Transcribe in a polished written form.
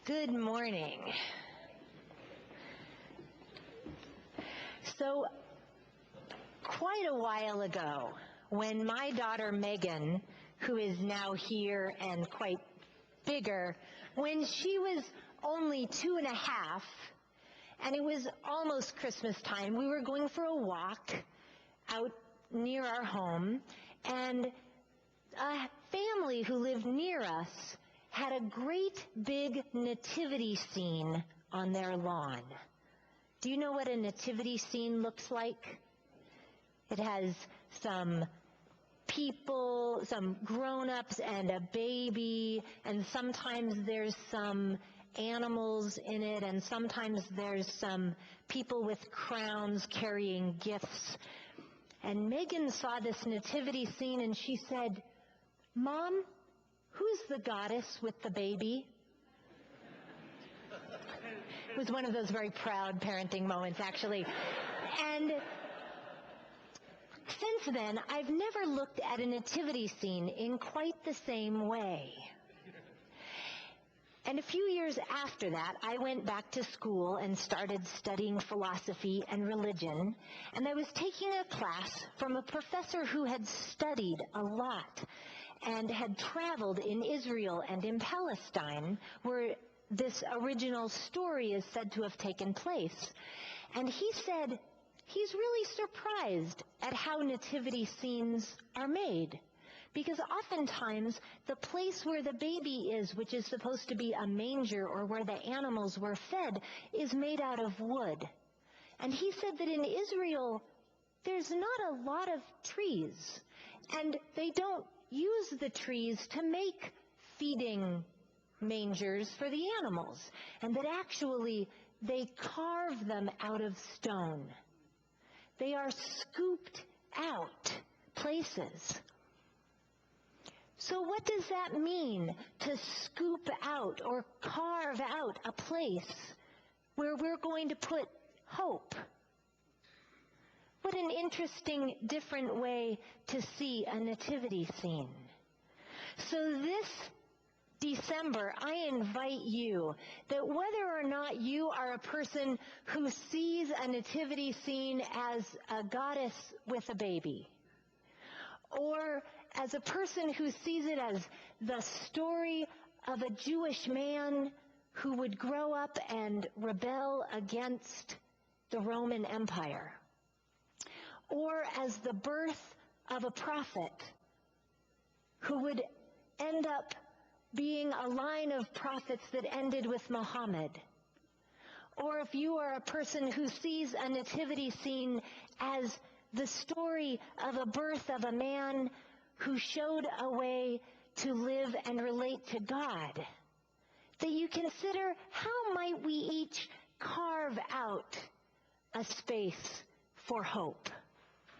Good morning. So, quite a while ago, when my daughter Megan, who is now here and quite bigger, when she was only 2.5, and it was almost Christmas time, we were going for a walk out near our home, and a family who lived near us had a great big nativity scene on their lawn. Do you know what a nativity scene looks like? It has some people, some grown-ups and a baby, and sometimes there's some animals in it, and sometimes there's some people with crowns carrying gifts. And Megan saw this nativity scene and she said, "Mom, who's the goddess with the baby?" It was one of those very proud parenting moments, actually. And since then, I've never looked at a nativity scene in quite the same way. And a few years after that, I went back to school and started studying philosophy and religion. And I was taking a class from a professor who had studied a lot and had traveled in Israel and in Palestine, where this original story is said to have taken place. And he said he's really surprised at how nativity scenes are made, because oftentimes the place where the baby is, which is supposed to be a manger or where the animals were fed, is made out of wood. And he said that in Israel, there's not a lot of trees, and they don't use the trees to make feeding mangers for the animals, and that actually they carve them out of stone. They are scooped out places. So what does that mean, to scoop out or carve out a place where we're going to put hope? What an interesting, different way to see a nativity scene. So this December, I invite you that whether or not you are a person who sees a nativity scene as a goddess with a baby, or as a person who sees it as the story of a Jewish man who would grow up and rebel against the Roman Empire, or as the birth of a prophet who would end up being a line of prophets that ended with Muhammad, or if you are a person who sees a nativity scene as the story of a birth of a man who showed a way to live and relate to God, that you consider how might we each carve out a space for hope.